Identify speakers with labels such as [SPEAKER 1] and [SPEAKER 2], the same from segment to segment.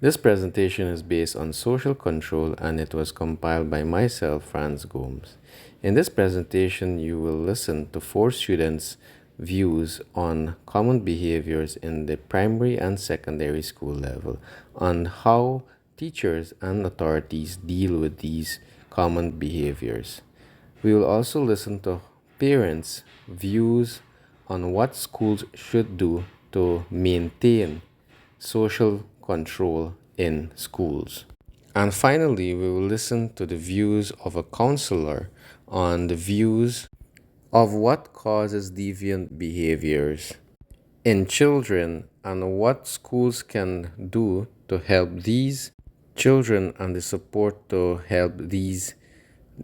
[SPEAKER 1] This presentation is based on social control and it was compiled by myself, Franz Gomes. In this presentation, you will listen to four students' views on common behaviors in the primary and secondary school level, on how teachers and authorities deal with these common behaviors. We will also listen to parents' views on what schools should do to maintain social control in schools. And finally, we will listen to the views of a counselor on the views of what causes deviant behaviors in children and what schools can do to help these children and the support to help these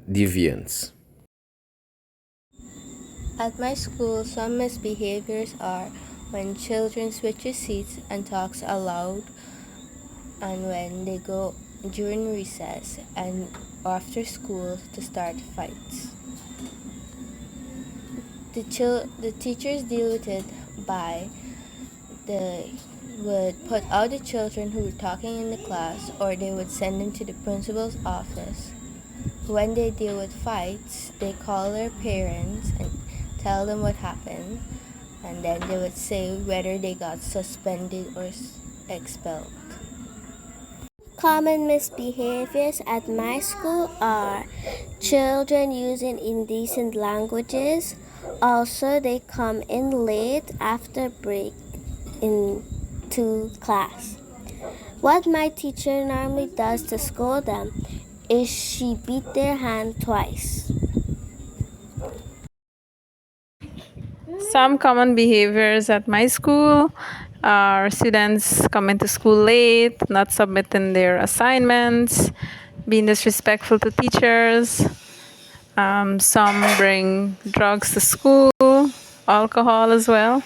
[SPEAKER 1] deviants.
[SPEAKER 2] At my school, some misbehaviors are when children switch seats and talks aloud, and when they go during recess and after school to start fights. The teachers deal with it by they would put out the children who were talking in the class, or they would send them to the principal's office. When they deal with fights, they call their parents and tell them what happened, and then they would say whether they got suspended or expelled.
[SPEAKER 3] Common misbehaviors at my school are children using indecent languages. Also, they come in late after break into class. What my teacher normally does to scold them is she beat their hand twice.
[SPEAKER 4] Some common behaviors at my school are students coming to school late, not submitting their assignments, being disrespectful to teachers. Some bring drugs to school, alcohol as well.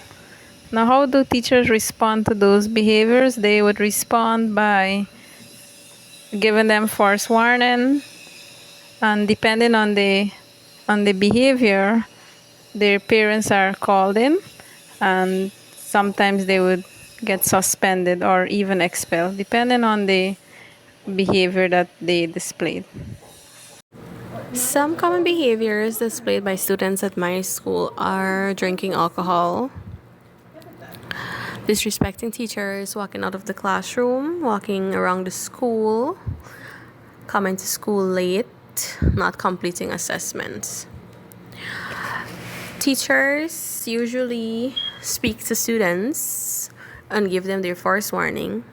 [SPEAKER 4] Now, how do teachers respond to those behaviors? They would respond by giving them forced warning, and depending on the behavior, their parents are called in, and sometimes they would get suspended or even expelled, depending on the behavior that they displayed.
[SPEAKER 5] Some common behaviors displayed by students at my school are drinking alcohol, disrespecting teachers, walking out of the classroom, walking around the school, coming to school late, not completing assessments. Teachers usually speak to students and give them their first warning.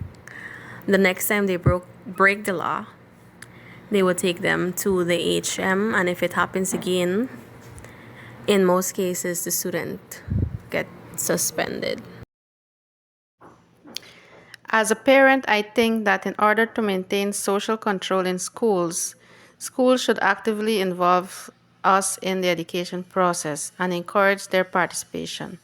[SPEAKER 5] The next time they break the law, they would take them to the HM, and if it happens again, in most cases, the student gets suspended.
[SPEAKER 4] As a parent, I think that in order to maintain social control in schools, schools should actively involve us in the education process and encourage their participation.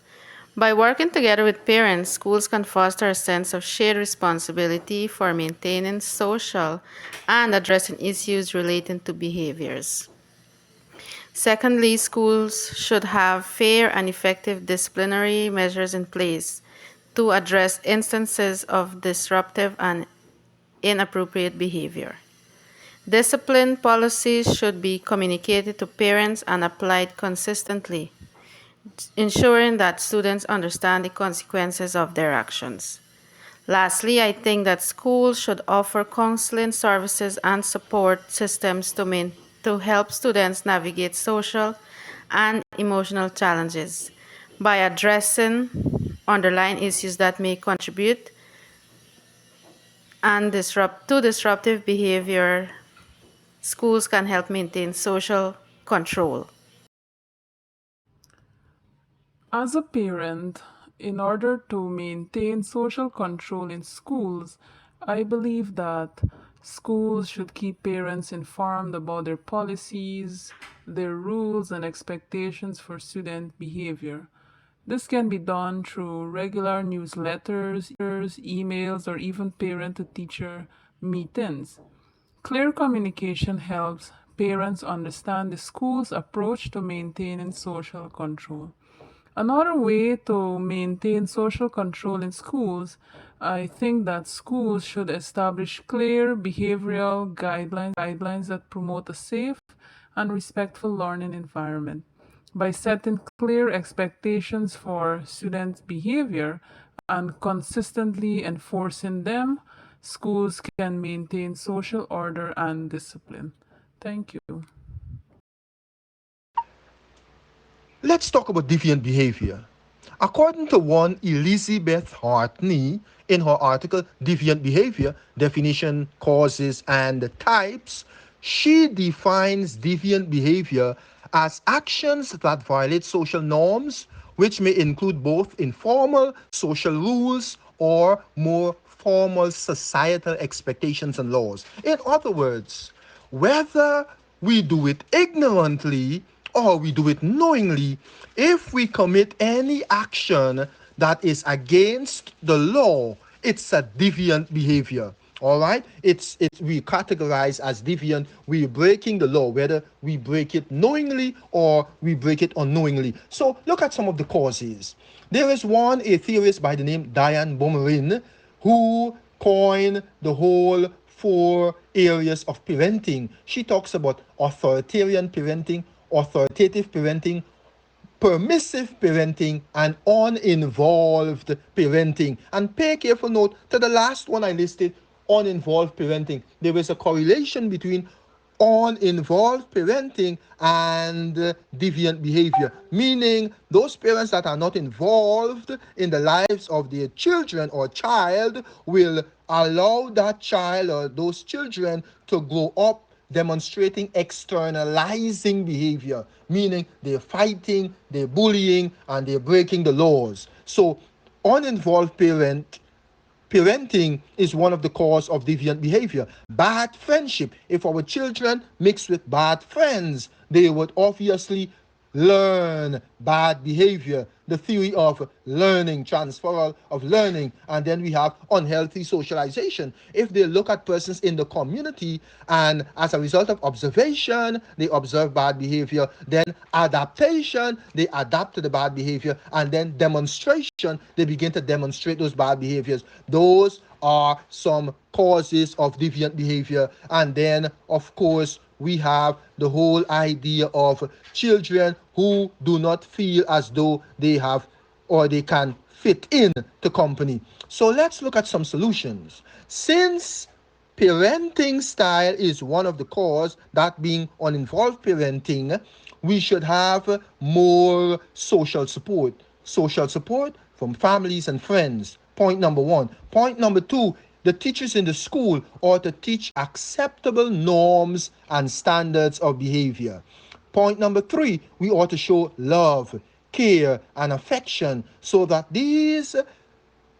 [SPEAKER 4] By working together with parents, schools can foster a sense of shared responsibility for maintaining social and addressing issues relating to behaviors. Secondly, schools should have fair and effective disciplinary measures in place to address instances of disruptive and inappropriate behavior. Discipline policies should be communicated to parents and applied consistently, ensuring that students understand the consequences of their actions. Lastly, I think that schools should offer counseling services and support systems to help students navigate social and emotional challenges by addressing underlying issues that may contribute and disruptive behavior. Schools can help maintain social control.
[SPEAKER 6] As a parent, in order to maintain social control in schools, I believe that schools should keep parents informed about their policies, their rules, and expectations for student behavior. This can be done through regular newsletters, emails, or even parent to teacher meetings. Clear communication helps parents understand the school's approach to maintaining social control. Another way to maintain social control in schools, I think that schools should establish clear behavioral guidelines that promote a safe and respectful learning environment. By setting clear expectations for students' behavior and consistently enforcing them, schools can maintain social order and discipline. Thank you.
[SPEAKER 7] Let's talk about deviant behavior. According to one Elizabeth Hartney, in her article Deviant Behavior Definition, Causes, and Types, she defines deviant behavior as actions that violate social norms, which may include both informal social rules or more formal societal expectations and laws. In other words, whether we do it ignorantly or we do it knowingly, if we commit any action that is against the law, it's a deviant behavior. All right, it's we categorize as deviant. We're breaking the law, whether we break it knowingly or we break it unknowingly. So look at some of the causes. There is one, a theorist by the name Diane Bomarin, who coined the whole four areas of parenting. She talks about authoritarian parenting, authoritative parenting, permissive parenting, and uninvolved parenting. And pay careful note to the last one I listed, uninvolved parenting. There is a correlation between uninvolved parenting and deviant behavior, meaning those parents that are not involved in the lives of their children or child will allow that child or those children to grow up demonstrating externalizing behavior, meaning they're fighting, they're bullying, and they're breaking the laws. So uninvolved parenting is one of the cause of deviant behavior. Bad friendship. If our children mix with bad friends, they would obviously learn bad behavior. The theory of learning, transferal of learning. And then we have unhealthy socialization. If they look at persons in the community and as a result of observation, they observe bad behavior, then adaptation, they adapt to the bad behavior, and then demonstration, they begin to demonstrate those bad behaviors. Those are some causes of deviant behavior. And then, of course, we have the whole idea of children who do not feel as though they have or they can fit in to company. So let's look at some solutions. Since parenting style is one of the cause, that being uninvolved parenting, we should have more social support. Social support from families and friends. Point number one. Point number two, the teachers in the school ought to teach acceptable norms and standards of behavior. Point number three, we ought to show love, care, and affection so that these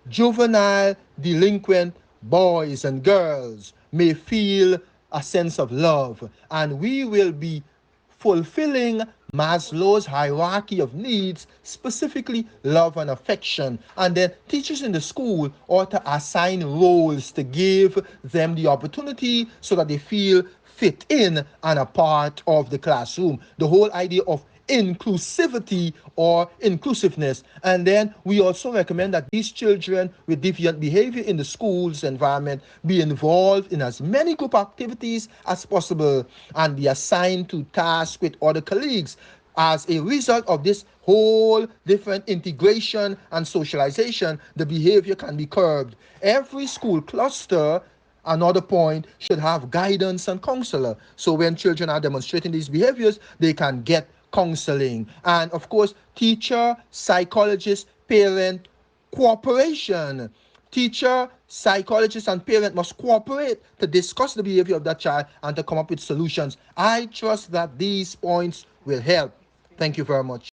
[SPEAKER 7] juvenile delinquent boys and girls may feel a sense of love, and we will be fulfilling Maslow's hierarchy of needs, specifically love and affection. And then teachers in the school ought to assign roles to give them the opportunity so that they feel fit in and a part of the classroom. The whole idea of inclusivity or inclusiveness. And then we also recommend that these children with deviant behavior in the school's environment be involved in as many group activities as possible and be assigned to tasks with other colleagues. As a result of this whole different integration and socialization, the behavior can be curbed. Every school cluster, another point, should have guidance and counselor. So when children are demonstrating these behaviors, they can get counseling. And of course, teacher, psychologist, parent cooperation. Teacher, psychologist, and parent must cooperate to discuss the behavior of that child and to come up with solutions. I trust that these points will help. Thank you very much.